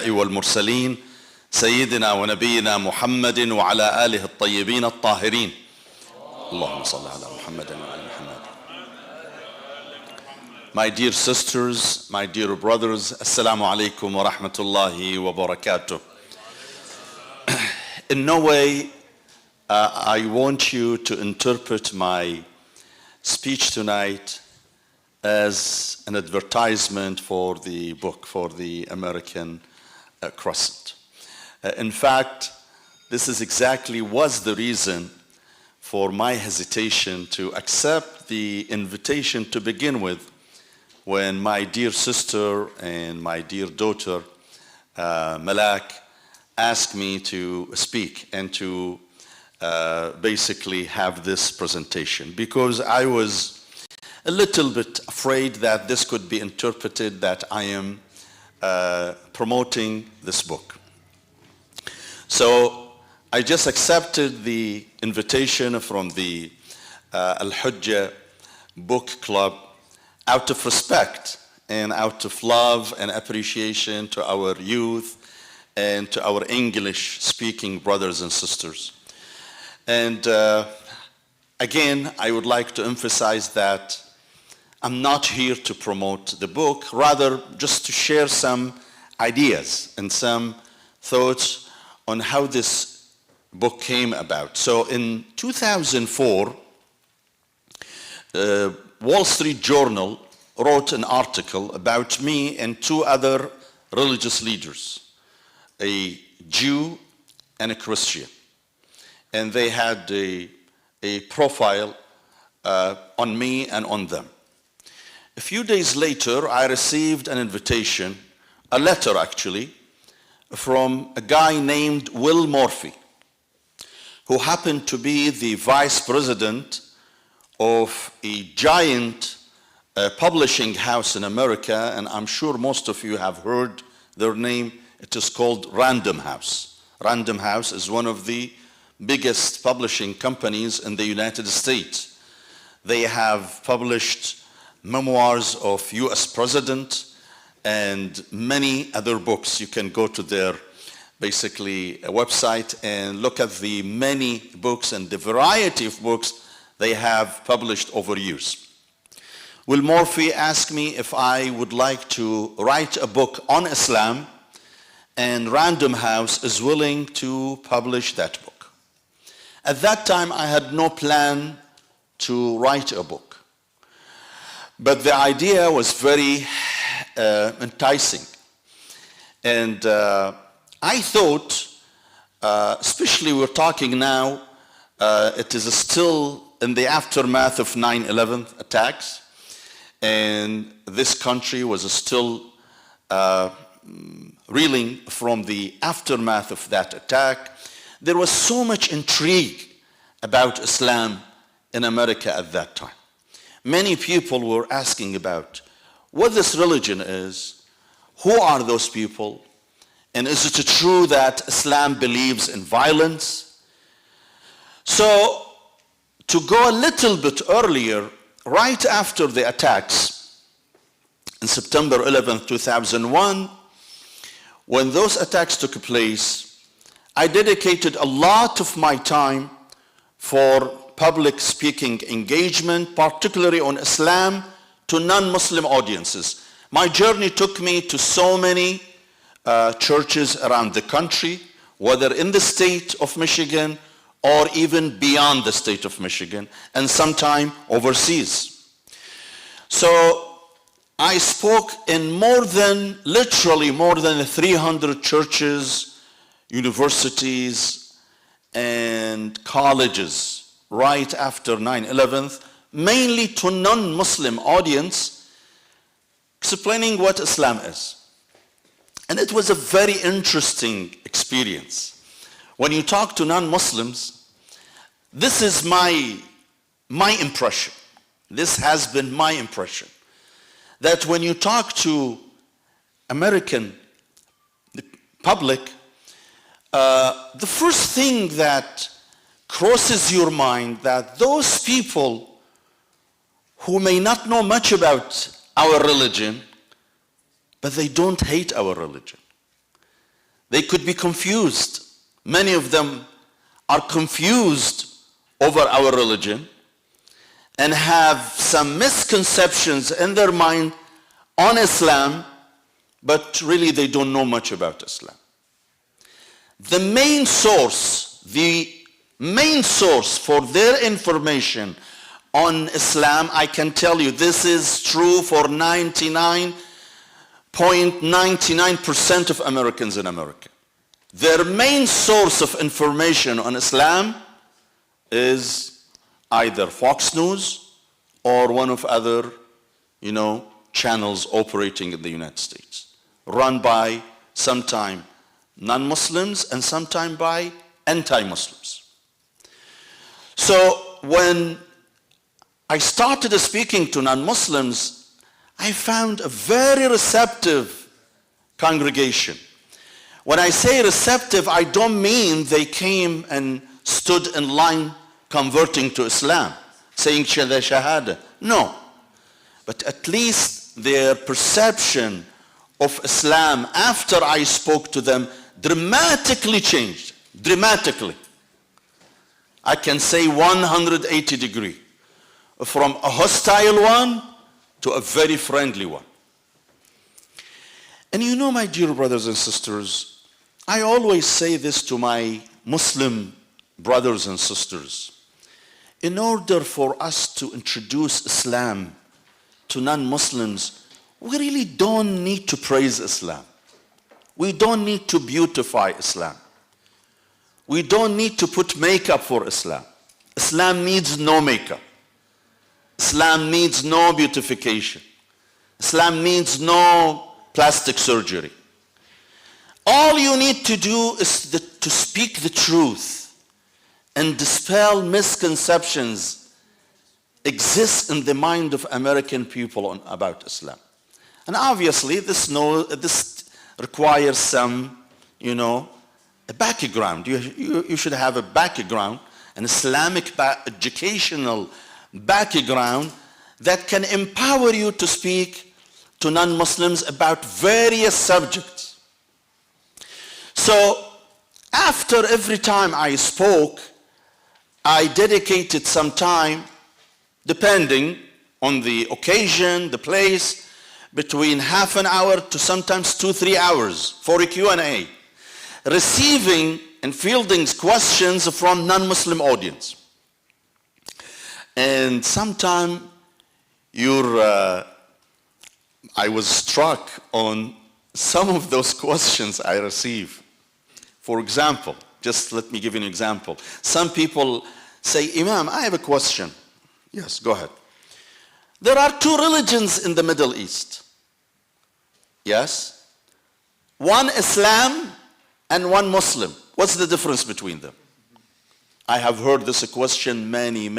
والمرسلين سيدنا ونبينا محمد وعلى آله الطيبين الطاهرين اللهم صل على محمد وعلى محمد. My dear sisters, my dear brothers, Assalamu alaikum wa rahmatullahi wa barakatuh. In no way I want you to interpret my speech tonight as an advertisement for the book, for the American Crescent. In fact, this is exactly was the reason for my hesitation to accept the invitation to begin with when my dear sister and my dear daughter, Malak, asked me to speak and to basically have this presentation, because I was a little bit afraid that this could be interpreted that I am promoting this book. So I just accepted the invitation from the Al-Hujjah Book Club out of respect and out of love and appreciation to our youth and to our English-speaking brothers and sisters. And again, I would like to emphasize that I'm not here to promote the book, rather just to share some ideas and some thoughts on how this book came about. So in 2004, Wall Street Journal wrote an article about me and two other religious leaders, a Jew and a Christian. And they had a profile on me and on them. A few days later, I received an invitation, a letter actually, from a guy named Will Morphy, who happened to be the vice president of a giant publishing house in America, and I'm sure most of you have heard their name. It is called Random House. Random House is one of the biggest publishing companies in the United States. They have published memoirs of US president and many other books. You can go to their basically website and look at the many books and the variety of books they have published over years. Will Morphy asked me if I would like to write a book on Islam, and Random House is willing to publish that book. At that time, I had no plan to write a book. But the idea was very enticing. And I thought, especially we're talking now, it is still in the aftermath of 9/11 attacks, and this country was still reeling from the aftermath of that attack. There was so much intrigue about Islam in America at that time. Many people were asking about what this religion is, who are those people, and is it true that Islam believes in violence? So, to go a little bit earlier, right after the attacks, in September 11, 2001, when those attacks took place, I dedicated a lot of my time for public speaking engagement, particularly on Islam, to non-Muslim audiences. My journey took me to so many churches around the country, whether in the state of Michigan or even beyond the state of Michigan, and sometime overseas. So I spoke in literally more than 300 churches, universities, and colleges right after 9/11, mainly to non-Muslim audience, explaining what Islam is. And it was a very interesting experience. When you talk to non-Muslims, this is my impression. This has been my impression. That when you talk to American public, the first thing that crosses your mind that those people who may not know much about our religion, but they don't hate our religion. They could be confused. Many of them are confused over our religion and have some misconceptions in their mind on Islam, but really they don't know much about Islam. The main source for their information on Islam, I can tell you, this is true for 99.99% of Americans in America. Their main source of information on Islam is either Fox News or one of other, channels operating in the United States, run by sometime non-Muslims and sometime by anti-Muslims. So when I started speaking to non-Muslims, I found a very receptive congregation. When I say receptive, I don't mean they came and stood in line converting to Islam, saying Shahada. No. But at least their perception of Islam after I spoke to them dramatically changed. Dramatically. I can say 180 degree. From a hostile one to a very friendly one. And my dear brothers and sisters, I always say this to my Muslim brothers and sisters. In order for us to introduce Islam to non-Muslims, we really don't need to praise Islam. We don't need to beautify Islam. We don't need to put makeup for Islam. Islam needs no makeup. Islam needs no beautification. Islam needs no plastic surgery. All you need to do is to speak the truth and dispel misconceptions exist in the mind of American people about Islam. And obviously this requires some, a background. You should have a background, an Islamic educational background that can empower you to speak to non-Muslims about various subjects. So after every time I spoke, I dedicated some time, depending on the occasion, the place, between half an hour to sometimes 2-3 hours for a Q&A, receiving and fielding questions from non-Muslim audience. And sometime I was struck on some of those questions I received. For example, just let me give you an example. Some people say, Imam, I have a question. Yes, go ahead. There are two religions in the Middle East. Yes? One Islam and one Muslim. What's the difference between them? I have heard this question many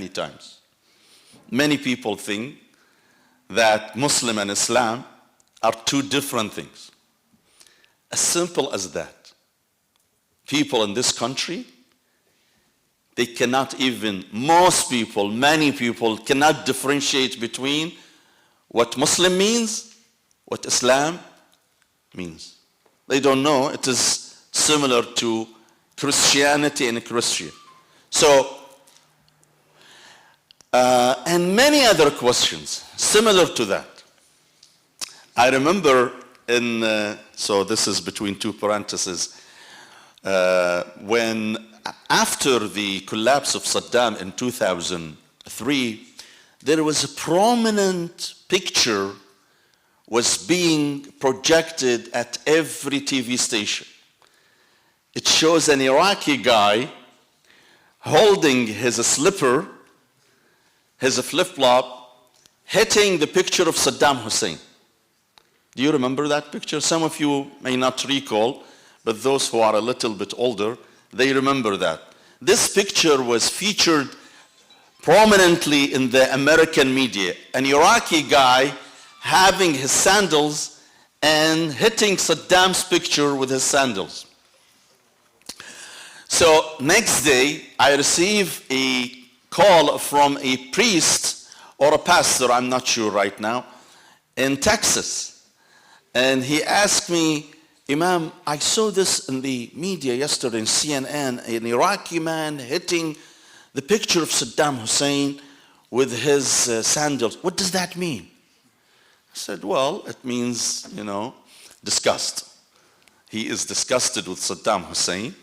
times. Many people think that Muslim and Islam are two different things. As simple as that. People in this country, they cannot even, many people cannot differentiate between what Muslim means, what Islam means. They don't know. It is similar to Christianity and Christian. So, and many other questions similar to that. I remember so this is between two parentheses, when after the collapse of Saddam in 2003, there was a prominent picture was being projected at every TV station. It shows an Iraqi guy holding his slipper, his flip-flop, hitting the picture of Saddam Hussein. Do you remember that picture? Some of you may not recall, but those who are a little bit older, they remember that. This picture was featured prominently in the American media. An Iraqi guy having his sandals and hitting Saddam's picture with his sandals. So next day, I received a call from a priest or a pastor, I'm not sure right now, in Texas. And he asked me, Imam, I saw this in the media yesterday in CNN, an Iraqi man hitting the picture of Saddam Hussein with his sandals. What does that mean? I said, well, it means, disgust. He is disgusted with Saddam Hussein.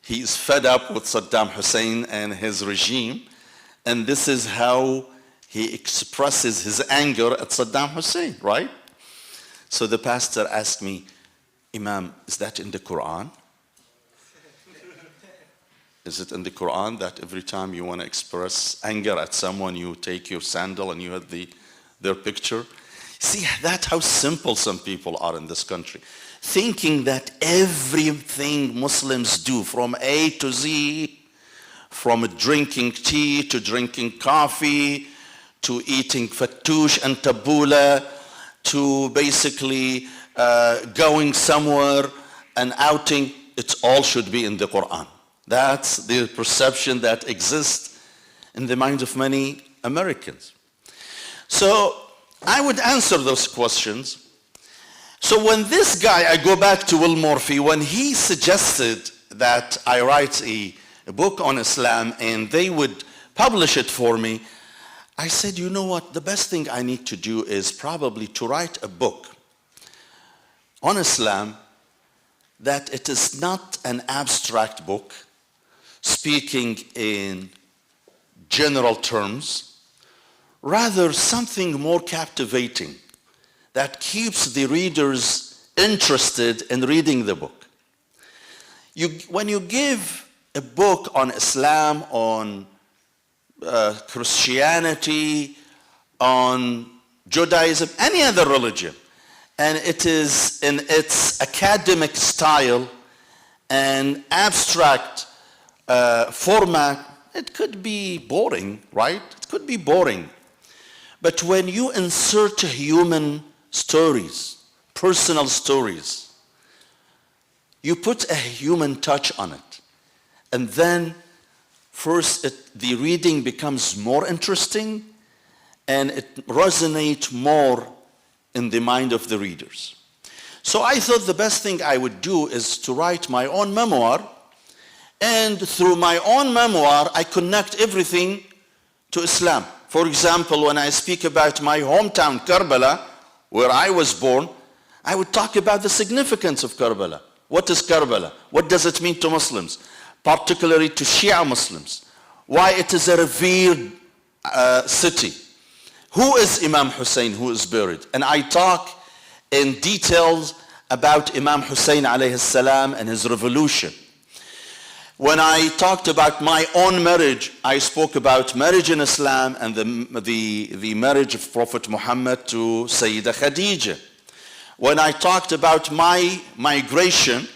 He is fed up with Saddam Hussein and his regime. And this is how he expresses his anger at Saddam Hussein, right? So the pastor asked me, Imam, is that in the Quran? Is it in the Quran that every time you want to express anger at someone, you take your sandal and you hit their picture? See, that's how simple some people are in this country. Thinking that everything Muslims do from A to Z, from drinking tea to drinking coffee, to eating fattoush and tabbouleh, to basically going somewhere and outing, it all should be in the Quran. That's the perception that exists in the minds of many Americans. So I would answer those questions. So when this guy, I go back to Will Morphy, when he suggested that I write a book on Islam and they would publish it for me, I said, you know what, the best thing I need to do is probably to write a book on Islam that it is not an abstract book, speaking in general terms, rather something more captivating that keeps the readers interested in reading the book. When you give a book on Islam, on Christianity, on Judaism, any other religion, and it is in its academic style and abstract format, it could be boring, right? It could be boring. But when you insert human stories, personal stories, you put a human touch on it. And then first the reading becomes more interesting and it resonates more in the mind of the readers. So I thought the best thing I would do is to write my own memoir, and through my own memoir, I connect everything to Islam. For example, when I speak about my hometown, Karbala, where I was born, I would talk about the significance of Karbala. What is Karbala? What does it mean to Muslims, particularly to Shia Muslims? Why it is a revered city? Who is Imam Hussein who is buried? And I talk in details about Imam Hussein alayhi salam and his revolution. When I talked about my own marriage, I spoke about marriage in Islam and the marriage of Prophet Muhammad to Sayyidah Khadija. When I talked about my migration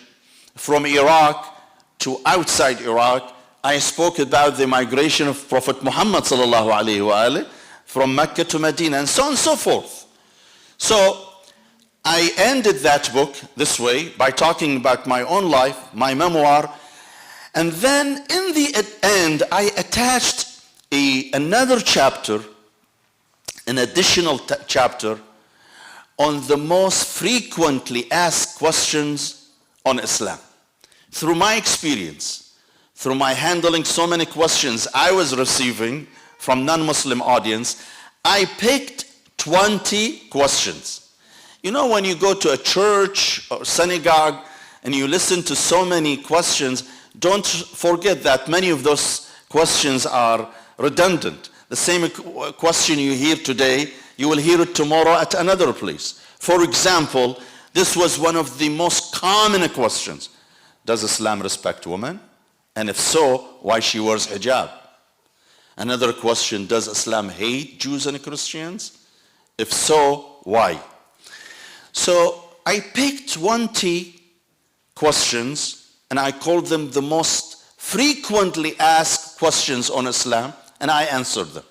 from Iraq to outside Iraq, I spoke about the migration of Prophet Muhammad sallallahu alaihi wasallam from Mecca to Medina, and so on and so forth. So I ended that book this way by talking about my own life, my memoir, and then in the end I attached another chapter, an additional chapter on the most frequently asked questions on Islam. Through my experience, through my handling so many questions I was receiving from non-Muslim audience, I picked 20 questions. You know, when you go to a church or synagogue and you listen to so many questions, don't forget that many of those questions are redundant. The same question you hear today, you will hear it tomorrow at another place. For example, this was one of the most common questions. Does Islam respect women? And if so, why she wears hijab? Another question, does Islam hate Jews and Christians? If so, why? So I picked 20 questions and I called them the most frequently asked questions on Islam, and I answered them.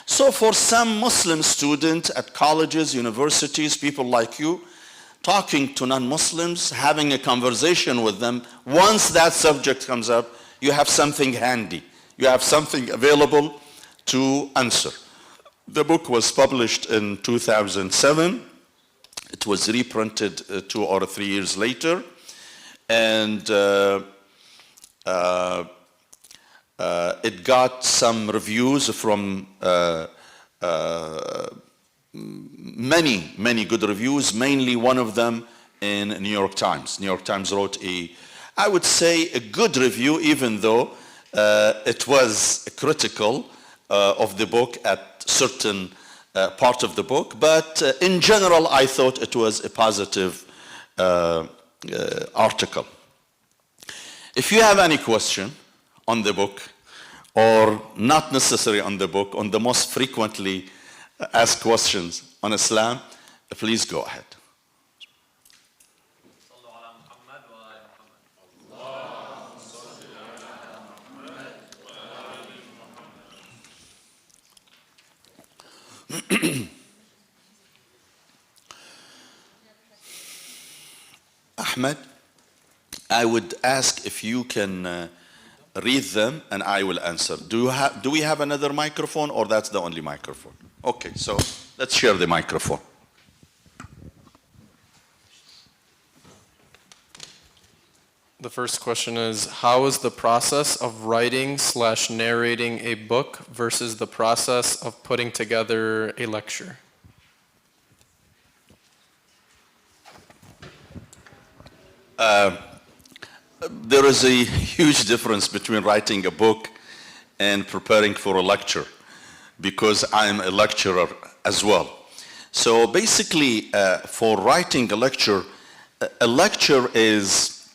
So for some Muslim students at colleges, universities, people like you, talking to non-Muslims, having a conversation with them, once that subject comes up, you have something handy. You have something available to answer. The book was published in 2007. It was reprinted 2 or 3 years later, and it got some reviews from many good reviews, mainly one of them in New York Times. New York Times wrote I would say a good review, even though it was critical of the book at certain part of the book, but in general I thought it was a positive article. If you have any question on the book, or not necessarily on the book, on the most frequently asked questions on Islam, please go ahead. Ahmed, I would ask if you can read them and I will answer. Do we have another microphone, or that's the only microphone? Okay, so let's share the microphone. The first question is, how is the process of writing/narrating a book versus the process of putting together a lecture? There is a huge difference between writing a book and preparing for a lecture, because I'm a lecturer as well. So basically, for writing a lecture is,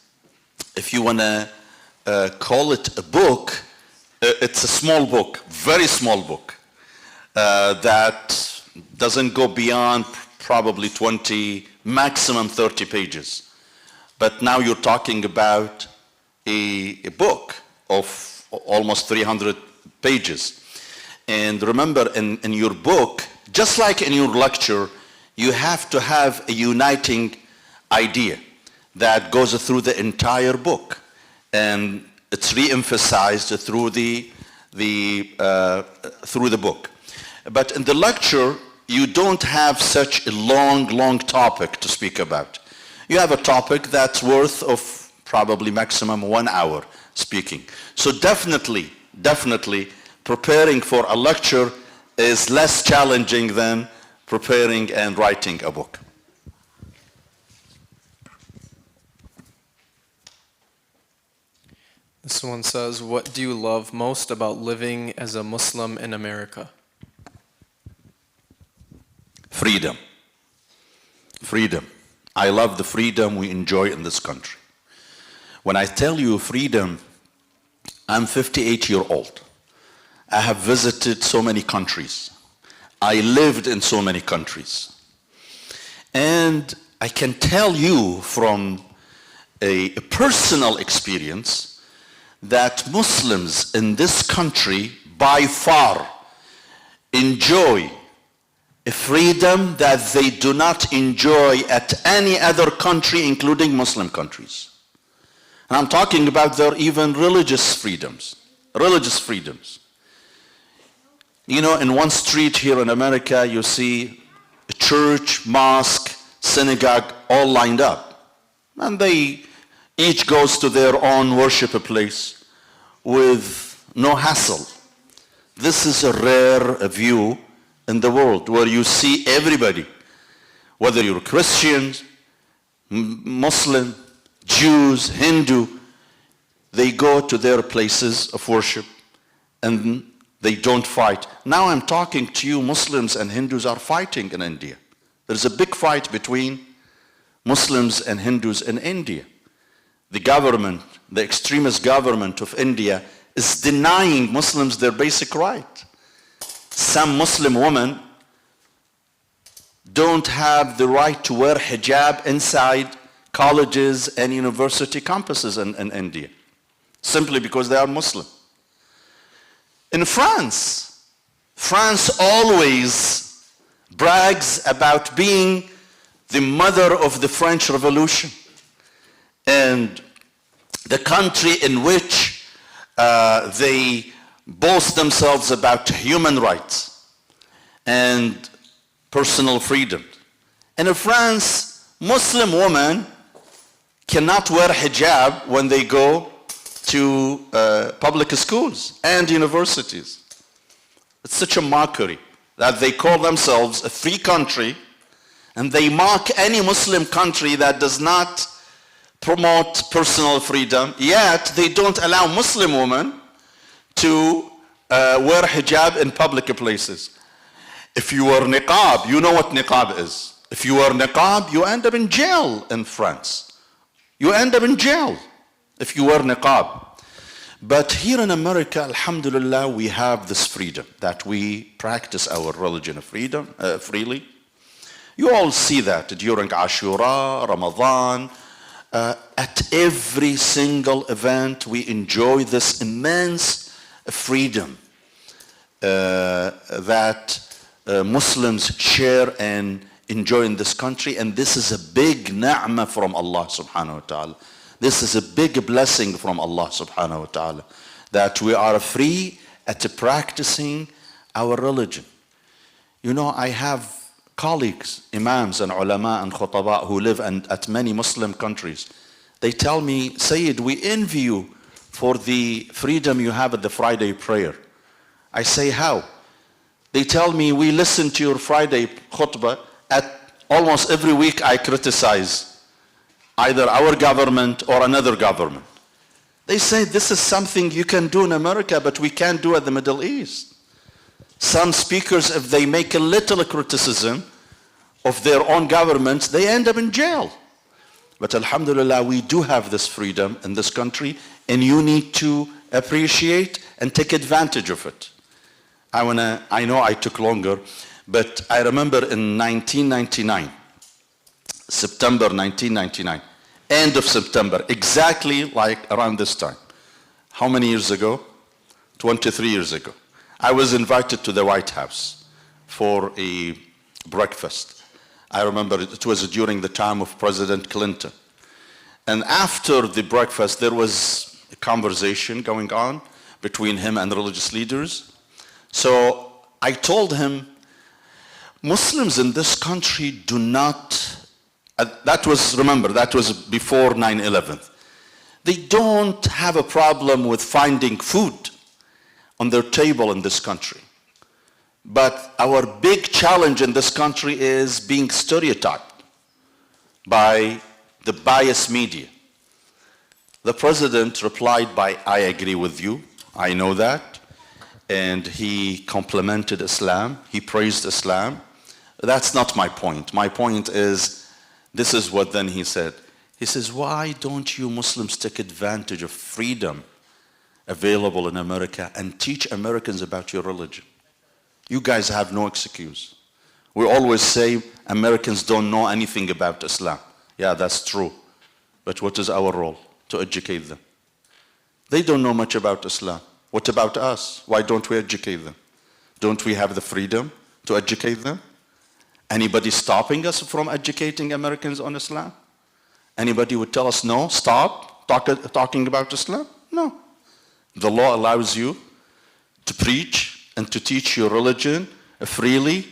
if you want to call it a book, it's a small book, very small book, that doesn't go beyond probably 20, maximum 30 pages. But now you're talking about a book of almost 300 pages. And remember, in your book, just like in your lecture, you have to have a uniting idea that goes through the entire book, and it's re-emphasized through the book. But in the lecture, you don't have such a long topic to speak about. You have a topic that's worth of probably maximum 1 hour speaking. So definitely, preparing for a lecture is less challenging than preparing and writing a book. This one says, what do you love most about living as a Muslim in America? Freedom. I love the freedom we enjoy in this country. When I tell you freedom, I'm 58 years old. I have visited so many countries. I lived in so many countries. And I can tell you from a personal experience that Muslims in this country by far enjoy a freedom that they do not enjoy at any other country, including Muslim countries. And I'm talking about their even religious freedoms. You know, in one street here in America, you see a church, mosque, synagogue, all lined up. And they each goes to their own worship place with no hassle. This is a rare view in the world, where you see everybody, whether you're Christians, Muslim, Jews, Hindu, they go to their places of worship and they don't fight. Now I'm talking to you, Muslims and Hindus are fighting in India. There's a big fight between Muslims and Hindus in India. The government, the extremist government of India, is denying Muslims their basic right. Some Muslim women don't have the right to wear hijab inside colleges and university campuses in India, simply because they are Muslim. In France always brags about being the mother of the French Revolution, and the country in which they boast themselves about human rights and personal freedom And in France, Muslim women cannot wear hijab when they go to public schools and universities. It's such a mockery that they call themselves a free country, and they mock any Muslim country that does not promote personal freedom, yet they don't allow Muslim women to wear hijab in public places. If you wear niqab, you know what niqab is. If you wear niqab, you end up in jail in France. You end up in jail if you wear niqab. But here in America, alhamdulillah, we have this freedom that we practice our religion of freedom freely. You all see that during Ashura, Ramadan, at every single event, we enjoy this immense freedom that Muslims share and enjoy in this country. And this is a big ni'mah from Allah subhanahu wa ta'ala. This is a big blessing from Allah subhanahu wa ta'ala, that we are free at practicing our religion. You know, I have colleagues, imams and ulama and khutaba who live at many Muslim countries. They tell me, Sayyid, we envy you for the freedom you have at the Friday prayer. I say, how? They tell me, we listen to your Friday khutbah. At almost every week I criticize either our government or another government. They say this is something you can do in America, but we can't do at the Middle East. Some speakers, if they make a little criticism of their own governments, they end up in jail. But alhamdulillah, we do have this freedom in this country, and you need to appreciate and take advantage of it. I know I took longer, but I remember in 1999, September 1999, end of September, exactly like around this time. How many years ago? 23 years ago. I was invited to the White House for a breakfast. I remember it was during the time of President Clinton. And after the breakfast, there was a conversation going on between him and religious leaders. So I told him, Muslims in this country do not, that was before 9/11. They don't have a problem with finding food on their table in this country. But our big challenge in this country is being stereotyped by the biased media. The president replied by, I agree with you, I know that. And he complimented Islam, he praised Islam. That's not my point. My point is, this is what then he said. He says, why don't you Muslims take advantage of freedom available in America and teach Americans about your religion? You guys have no excuse. We always say Americans don't know anything about Islam. Yeah, that's true. But what is our role? To educate them. They don't know much about Islam. What about us? Why don't we educate them? Don't we have the freedom to educate them? Anybody stopping us from educating Americans on Islam? Anybody would tell us, no, stop talking about Islam? No. The law allows you to preach and to teach your religion freely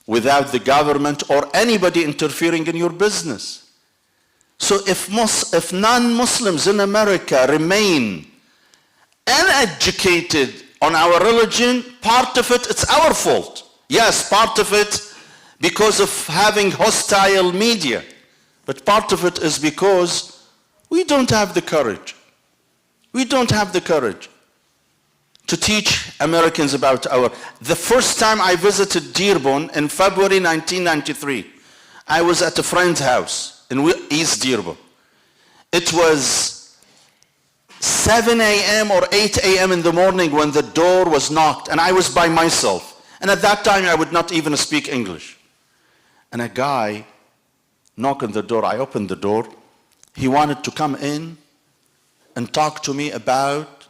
without the government or anybody interfering in your business. So if non-Muslims in America remain uneducated on our religion, part of it, it's our fault. Yes, part of it because of having hostile media. But part of it is because we don't have the courage. We don't have the courage to teach Americans about The first time I visited Dearborn in February 1993, I was at a friend's house in East Dearborn. It was 7 a.m. or 8 a.m. in the morning when the door was knocked, and I was by myself. And at that time, I would not even speak English. And a guy knocked on the door. I opened the door. He wanted to come in and talk to me about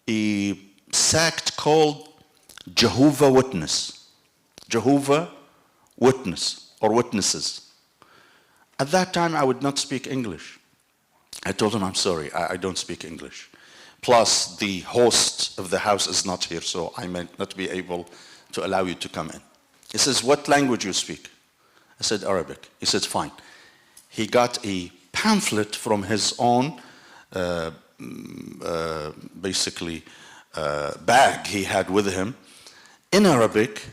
a sect called Jehovah Witness. Jehovah Witness or Witnesses. At that time, I would not speak English. I told him, I'm sorry, I don't speak English. Plus, the host of the house is not here, so I might not be able to allow you to come in. He says, what language you speak? I I said, Arabic. He said, fine. He got a pamphlet from his own, bag he had with him, in Arabic,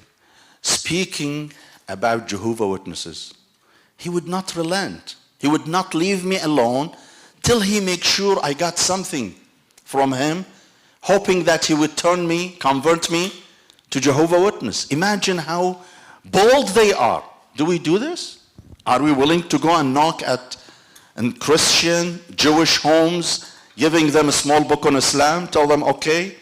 speaking about Jehovah's Witnesses. He would not relent. He would not leave me alone till he made sure I got something from him, hoping that he would convert me to Jehovah's Witness. Imagine how bold they are. Do we do this? Are we willing to go and knock at Christian, Jewish homes, giving them a small book on Islam, tell them, okay,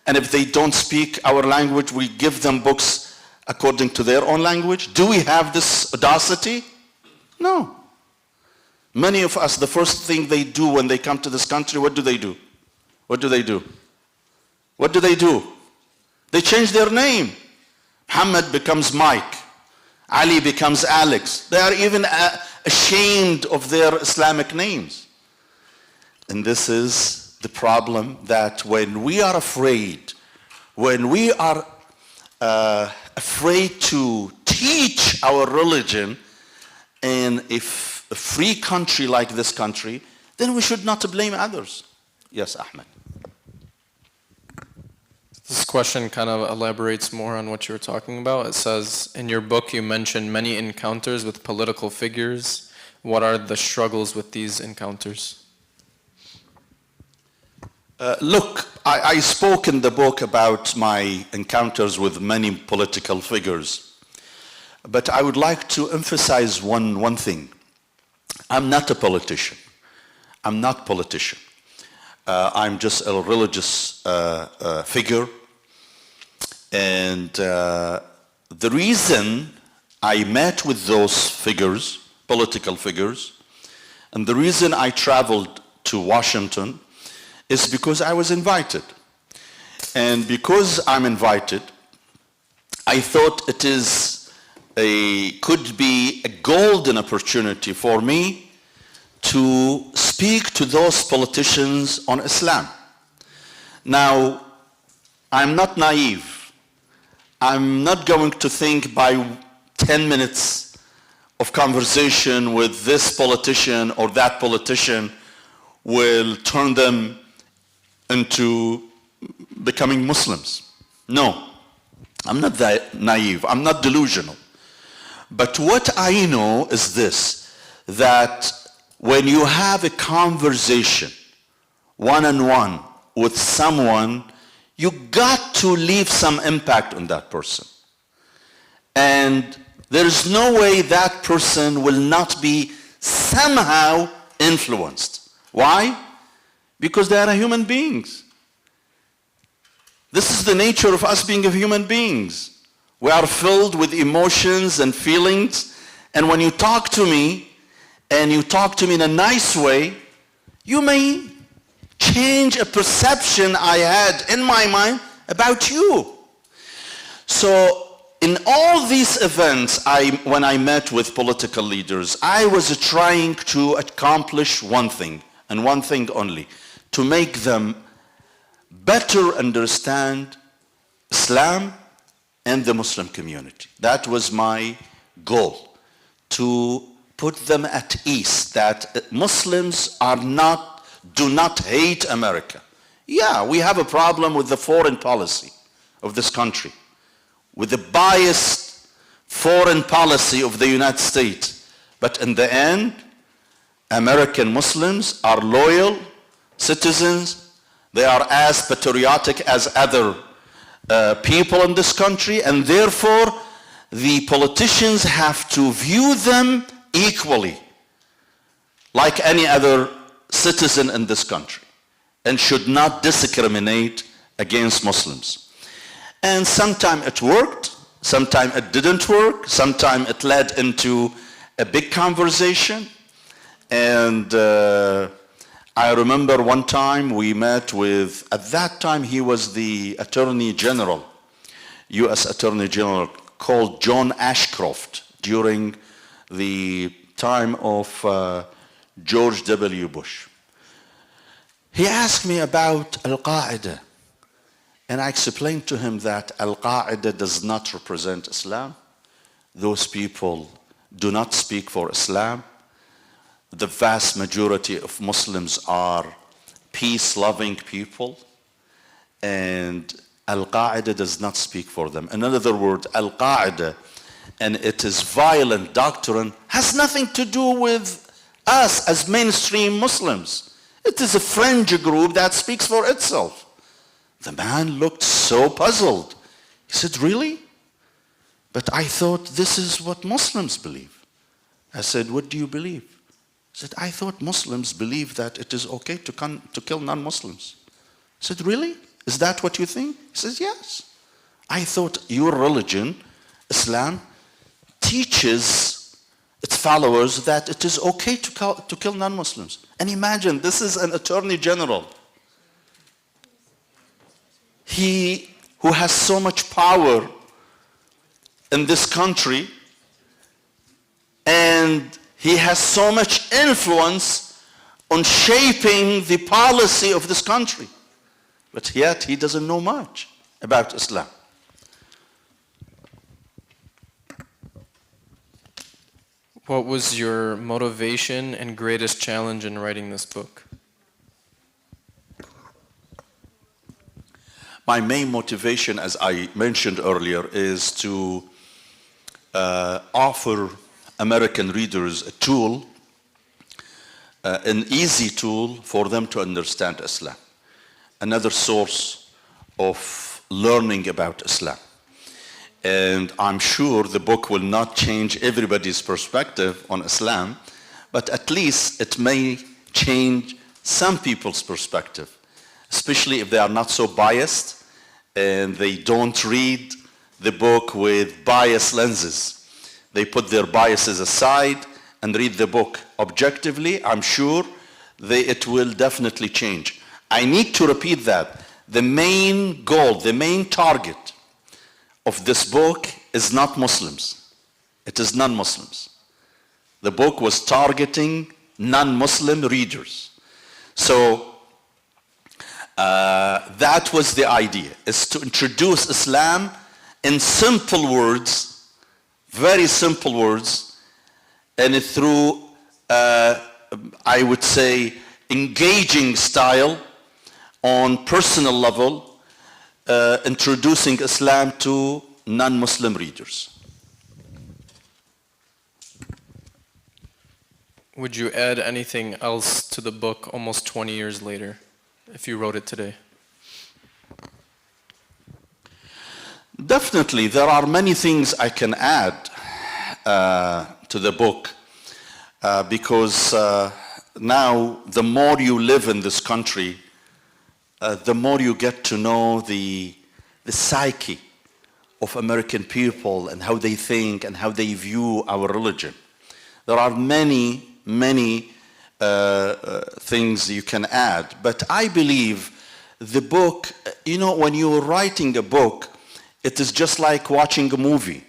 and if they don't speak our language, we give them books according to their own language? Do we have this audacity? No. Many of us, the first thing they do when they come to this country, what do they do? What do they do? What do they do? They change their name. Muhammad becomes Mike. Ali becomes Alex. They are even ashamed of their Islamic names. And this is the problem, that when we are afraid, when we are afraid to teach our religion in a free country like this country, then we should not blame others. Yes, Ahmed. This question kind of elaborates more on what you were talking about. It says, in your book you mentioned many encounters with political figures. What are the struggles with these encounters? Look, I spoke in the book about my encounters with many political figures. But I would like to emphasize one thing. I'm not a politician. I'm not politician. I'm just a religious figure. And the reason I met with those figures, political figures, and the reason I traveled to Washington is because I was invited. And because I'm invited, I thought it could be a golden opportunity for me to speak to those politicians on Islam. Now, I'm not naive. I'm not going to think by 10 minutes of conversation with this politician or that politician will turn them into becoming Muslims. No, I'm not that naive. I'm not delusional. But what I know is this, that when you have a conversation one-on-one with someone, you got to leave some impact on that person. And there's no way that person will not be somehow influenced. Why? Because they are human beings. This is the nature of us being human beings. We are filled with emotions and feelings. And when you talk to me, and you talk to me in a nice way, you may change a perception I had in my mind about you. So in all these events, when I met with political leaders, I was trying to accomplish one thing, and one thing only, to make them better understand Islam and the Muslim community. That was my goal, to put them at ease that Muslims do not hate America. Yeah, we have a problem with the foreign policy of this country, with the biased foreign policy of the United States. But in the end, American Muslims are loyal citizens. They are as patriotic as other people in this country, and therefore the politicians have to view them equally, like any other citizen in this country, and should not discriminate against Muslims. And sometimes it worked, sometimes it didn't work, sometimes it led into a big conversation. And I remember one time we met with, at that time he was the Attorney General, U.S. Attorney General, called John Ashcroft, during the time of George W. Bush. He asked me about Al-Qaeda, and I explained to him that Al-Qaeda does not represent Islam. Those people do not speak for Islam. The vast majority of Muslims are peace-loving people, and Al-Qaeda does not speak for them. In other words, Al-Qaeda and its violent doctrine has nothing to do with us as mainstream Muslims. It is a fringe group that speaks for itself. The man looked so puzzled. He said, really? But I thought this is what Muslims believe. I said, what do you believe? He said, I thought Muslims believe that it is okay to kill non-Muslims. I said, really? Is that what you think? He says, yes. I thought your religion, Islam, teaches its followers that it is okay to kill non-Muslims. And imagine, this is an attorney general. He who has so much power in this country, and he has so much influence on shaping the policy of this country. But yet he doesn't know much about Islam. What was your motivation and greatest challenge in writing this book? My main motivation, as I mentioned earlier, is to offer American readers a tool, an easy tool for them to understand Islam. Another source of learning about Islam. And I'm sure the book will not change everybody's perspective on Islam, but at least it may change some people's perspective, especially if they are not so biased and they don't read the book with biased lenses. They put their biases aside and read the book objectively. I'm sure it will definitely change. I need to repeat that. The main goal, the main target of this book is not Muslims. It is non-Muslims. The book was targeting non-Muslim readers. So that was the idea, is to introduce Islam in simple words, very simple words, and through, I would say, engaging style on personal level, introducing Islam to non-Muslim readers. Would you add anything else to the book almost 20 years later, if you wrote it today? Definitely, there are many things I can add to the book because now the more you live in this country, the more you get to know the psyche of American people and how they think and how they view our religion. There are many things you can add, but I believe the book, when you're writing a book, it is just like watching a movie.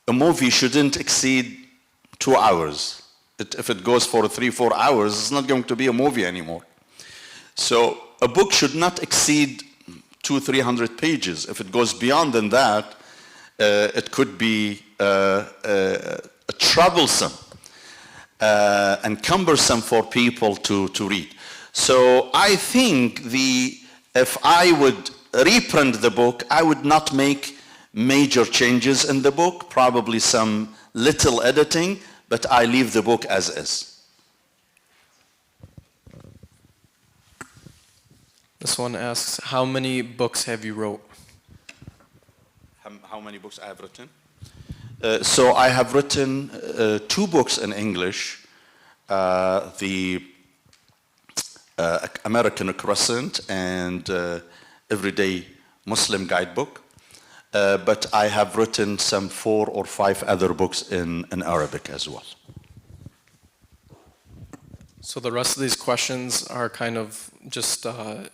A movie shouldn't exceed 2 hours. If it goes for 3-4 hours, it's not going to be a movie anymore. So a book should not exceed 200-300 pages. If it goes beyond than that, it could be troublesome and cumbersome for people to read. So I think if I would reprint the book, I would not make major changes in the book, probably some little editing, but I leave the book as is. This one asks, how many books have you wrote? How many books I have written? So I have written 2 books in English, the American Crescent and Everyday Muslim Guidebook. But I have written some 4 or 5 other books in Arabic as well. So the rest of these questions are kind of just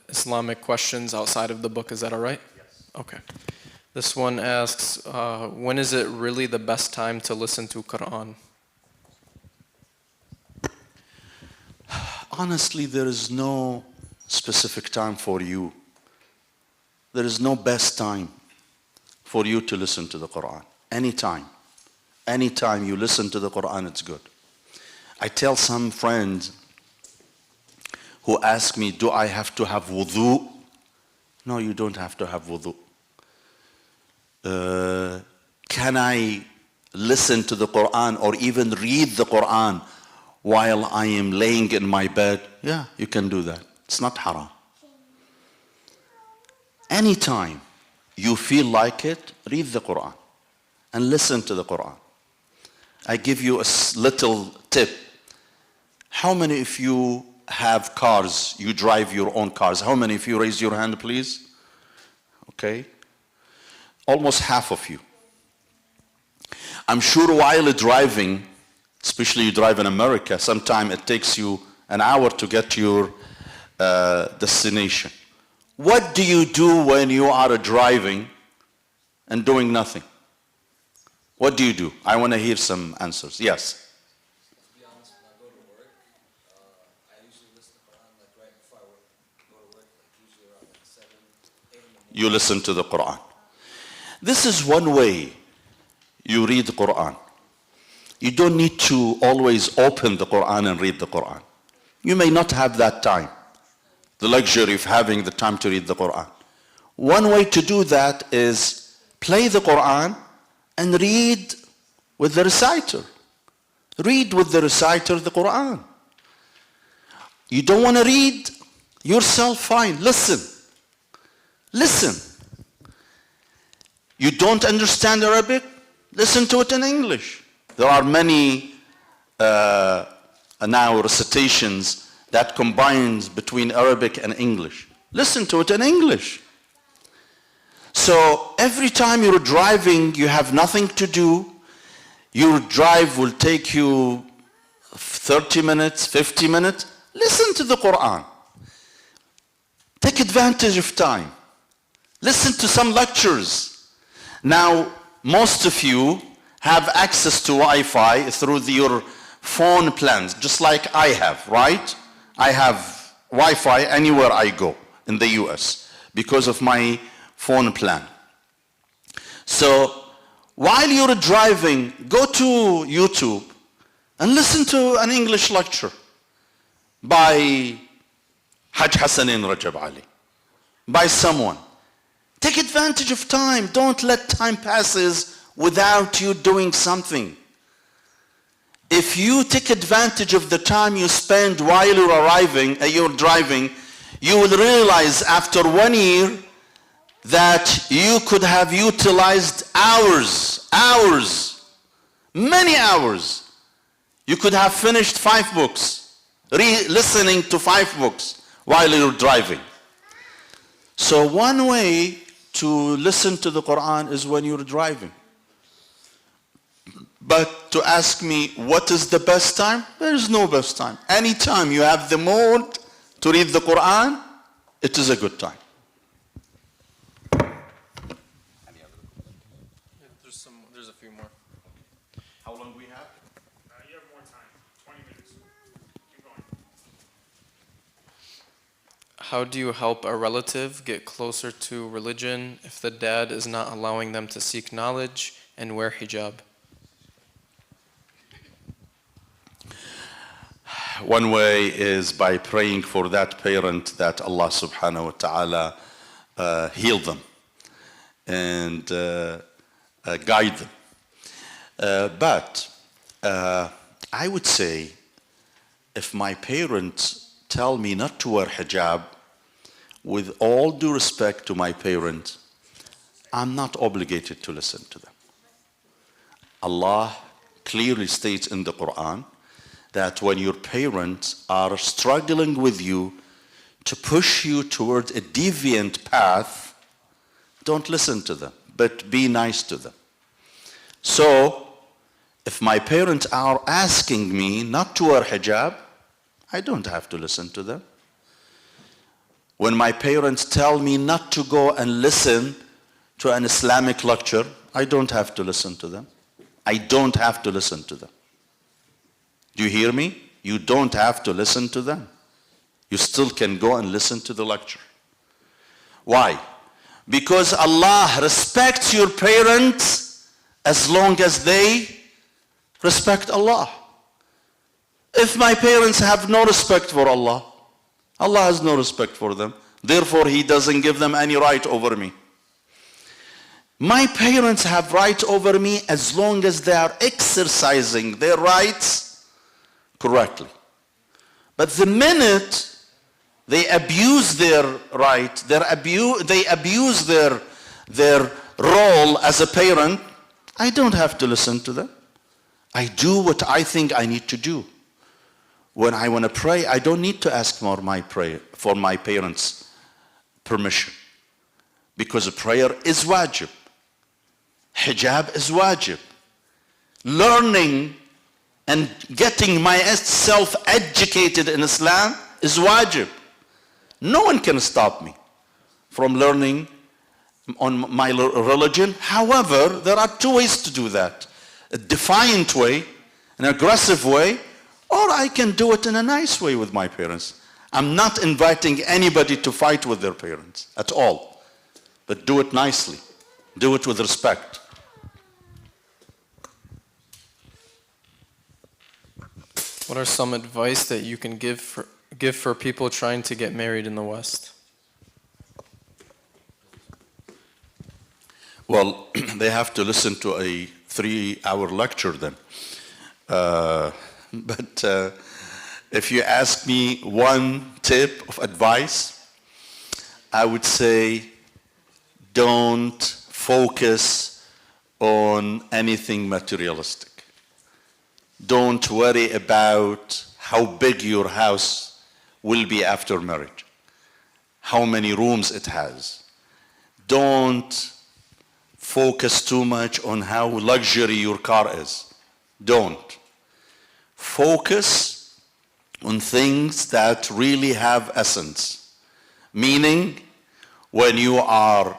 Islamic questions outside of the book, is that all right? Yes. Okay. This one asks, when is it really the best time to listen to Quran? Honestly, there is no specific time for you. There is no best time for you to listen to the Quran. Anytime. Anytime you listen to the Quran, it's good. I tell some friends who ask me, do I have to have wudu? No, you don't have to have wudu. Can I listen to the Quran or even read the Quran while I am laying in my bed? Yeah, you can do that. It's not haram. Anytime you feel like it, read the Quran and listen to the Quran. I give you a little tip. How many of you have cars? You drive your own cars. How many of you raise your hand, please? Okay. Almost half of you. I'm sure while driving, especially you drive in America, sometimes it takes you an hour to get to your destination. What do you do when you are driving and doing nothing? What do you do? I want to hear some answers. Yes. To be honest, when I go to work, I usually listen to Quran like right before I go to work, like usually around like 7, 8 in the morning. You listen to the Quran. This is one way you read the Quran. You don't need to always open the Quran and read the Quran. You may not have that time, the luxury of having the time to read the Quran. One way to do that is play the Quran and read with the reciter. Read with the reciter the Quran. You don't want to read yourself? Fine. Listen. Listen. You don't understand Arabic? Listen to it in English. There are many now recitations that combines between Arabic and English. Listen to it in English. So every time you're driving, you have nothing to do. Your drive will take you 30 minutes, 50 minutes. Listen to the Quran. Take advantage of time. Listen to some lectures. Now, most of you have access to Wi-Fi through your phone plans, just like I have, right? I have Wi-Fi anywhere I go in the US because of my phone plan. So while you're driving, go to YouTube and listen to an English lecture by Haj Hassanin Rajab Ali, by someone. Take advantage of time. Don't let time passes without you doing something. If you take advantage of the time you spend while you're driving, you will realize after 1 year that you could have utilized hours, many hours. You could have finished 5 books, listening to 5 books while you're driving. So one way to listen to the Quran is when you're driving. But to ask me what is the best time, there is no best time. Anytime you have the mood to read the Quran, it is a good time. There's a few more. How long do we have? You have more time, 20 minutes. Keep going. How do you help a relative get closer to religion if the dad is not allowing them to seek knowledge and wear hijab? One way is by praying for that parent that Allah subhanahu wa ta'ala heal them and guide them. But I would say if my parents tell me not to wear hijab, with all due respect to my parents, I'm not obligated to listen to them. Allah clearly states in the Quran that when your parents are struggling with you to push you toward a deviant path, don't listen to them, but be nice to them. So, if my parents are asking me not to wear hijab, I don't have to listen to them. When my parents tell me not to go and listen to an Islamic lecture, I don't have to listen to them. I don't have to listen to them. Do you hear me? You don't have to listen to them. You still can go and listen to the lecture. Why? Because Allah respects your parents as long as they respect Allah. If my parents have no respect for Allah, Allah has no respect for them. Therefore, He doesn't give them any right over me. My parents have right over me as long as they are exercising their rights correctly. But the minute they abuse their right, they abuse their role as a parent, I don't have to listen to them. I do what I think I need to do. When I want to pray, I don't need to ask for my parents' permission. Because prayer is wajib. Hijab is wajib. Learning and getting myself educated in Islam is wajib. No one can stop me from learning on my religion. However, there are two ways to do that. A defiant way, an aggressive way, or I can do it in a nice way with my parents. I'm not inviting anybody to fight with their parents at all. But do it nicely. Do it with respect. What are some advice that you can give for people trying to get married in the West? Well, they have to listen to a 3-hour lecture then. But if you ask me one tip of advice, I would say don't focus on anything materialistic. Don't worry about how big your house will be after marriage, how many rooms it has. Don't focus too much on how luxury your car is. Don't. Focus on things that really have essence. Meaning, when you are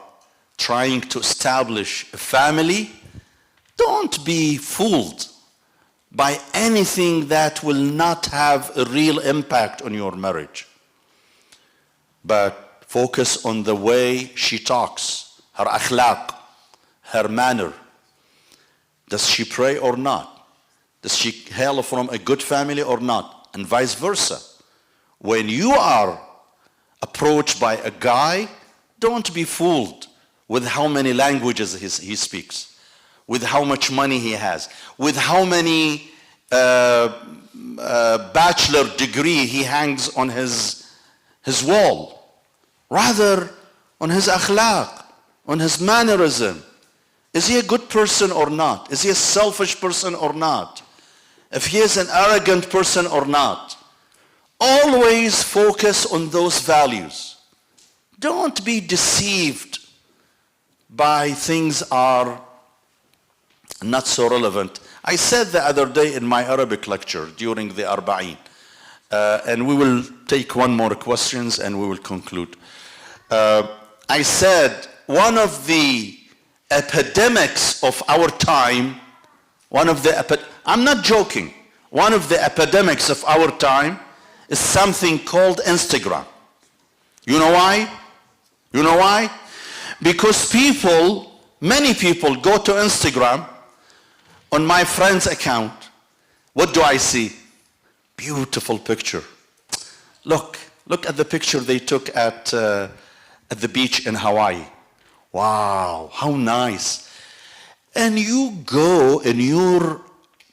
trying to establish a family, don't be fooled by anything that will not have a real impact on your marriage. But focus on the way she talks, her akhlaq, her manner. Does she pray or not? Does she hail from a good family or not? And vice versa. When you are approached by a guy, don't be fooled with how many languages he speaks, with how much money he has, with how many bachelor degree he hangs on his wall. Rather, on his akhlaq, on his mannerism. Is he a good person or not? Is he a selfish person or not? If he is an arrogant person or not? Always focus on those values. Don't be deceived by things are not so relevant. I said the other day in my Arabic lecture during the Arba'in, and we will take one more questions and we will conclude. I said one of the epidemics of our time, I'm not joking, one of the epidemics of our time is something called Instagram. You know why? You know why? Because many people go to Instagram. On my friend's account, what do I see? Beautiful picture. Look at the picture they took at the beach in Hawaii. Wow, how nice. And you go in your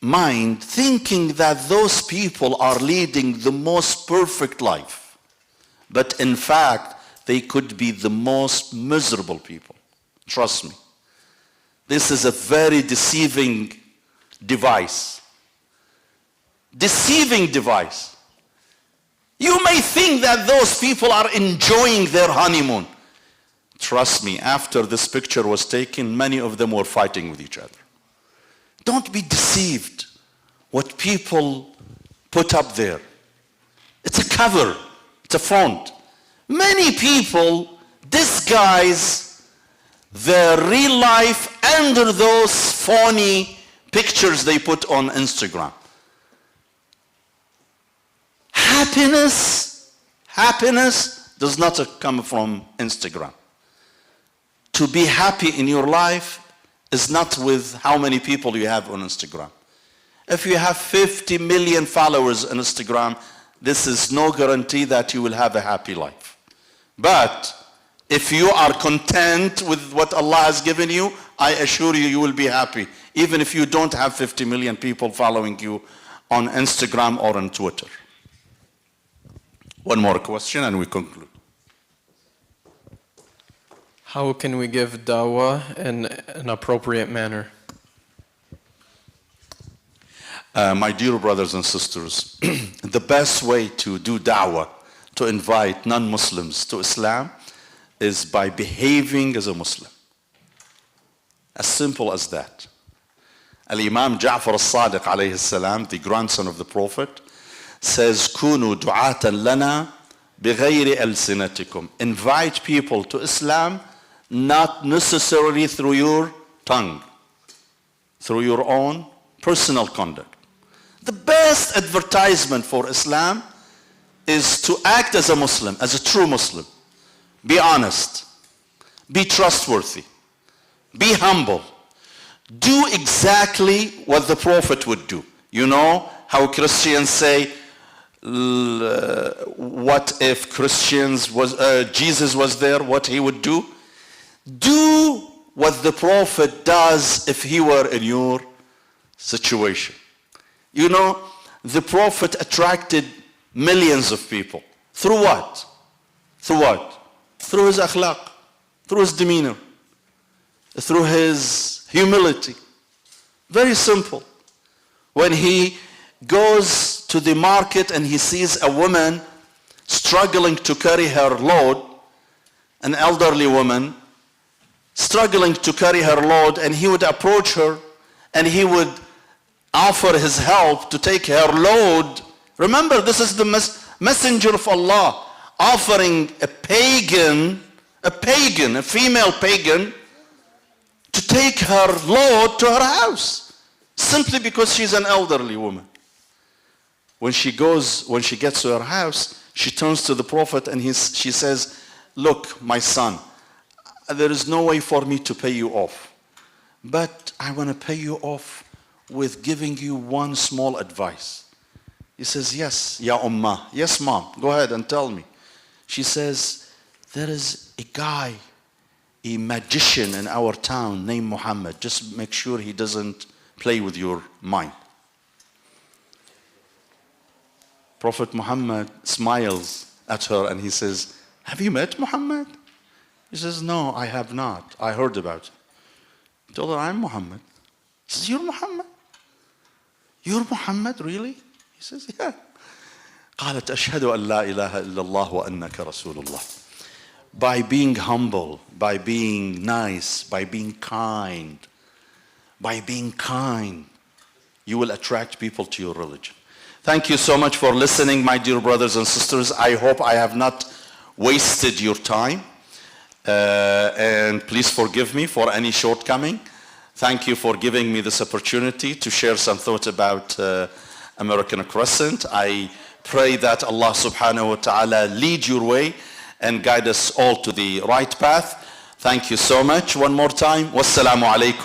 mind thinking that those people are leading the most perfect life. But in fact, they could be the most miserable people. Trust me. This is a very deceiving device. Deceiving device. You may think that those people are enjoying their honeymoon. Trust me, after this picture was taken, many of them were fighting with each other. Don't be deceived what people put up there. It's a cover. It's a front. Many people disguise their real life under those phony pictures they put on Instagram. Happiness does not come from Instagram. To be happy in your life is not with how many people you have on Instagram. If you have 50 million followers on Instagram, this is no guarantee that you will have a happy life. But if you are content with what Allah has given you, I assure you, you will be happy, even if you don't have 50 million people following you on Instagram or on Twitter. One more question and we conclude. How can we give dawah in an appropriate manner? My dear brothers and sisters, the best way to do da'wah, to invite non-Muslims to Islam, is by behaving as a Muslim. As simple as that. Al-Imam Ja'far al-Sadiq alayhi salam, the grandson of the Prophet, says, "Kunu du'atan lana bighayri alsinatikum." Invite people to Islam not necessarily through your tongue, through your own personal conduct. The best advertisement for Islam is to act as a Muslim, as a true Muslim. Be honest. Be trustworthy. Be humble. Do exactly what the Prophet would do. You know how Christians say, what if Jesus was there, what he would do? Do what the Prophet does if he were in your situation. You know, the Prophet attracted millions of people. Through what? Through what? Through his akhlaq, through his demeanor, through his humility. Very simple. When he goes to the market and he sees a woman struggling to carry her load, an elderly woman struggling to carry her load, and he would approach her and he would offer his help to take her load. Remember, this is the messenger of Allah offering a pagan, a female pagan, to take her load to her house, simply because she's an elderly woman. When she gets to her house, she turns to the Prophet and she says, "Look, my son, there is no way for me to pay you off, but I want to pay you off with giving you one small advice." He says, "Yes, ya ummah. Yes, mom, go ahead and tell me." She says, "There is a guy, a magician in our town named Muhammad. Just make sure he doesn't play with your mind." Prophet Muhammad smiles at her and he says, "Have you met Muhammad?" She says, "No, I have not. I heard about it." He told her, "I'm Muhammad." He says, "You're Muhammad? You're Muhammad, really?" He says, "Yeah." قالت أشهد أن لا إله إلا الله وأنك رسول الله. By being humble, by being nice, by being kind, you will attract people to your religion. Thank you so much for listening, my dear brothers and sisters. I hope I have not wasted your time. And please forgive me for any shortcoming. Thank you for giving me this opportunity to share some thoughts about American Crescent. I pray that Allah subhanahu wa ta'ala lead your way and guide us all to the right path. Thank you so much. One more time. Wassalamu alaikum.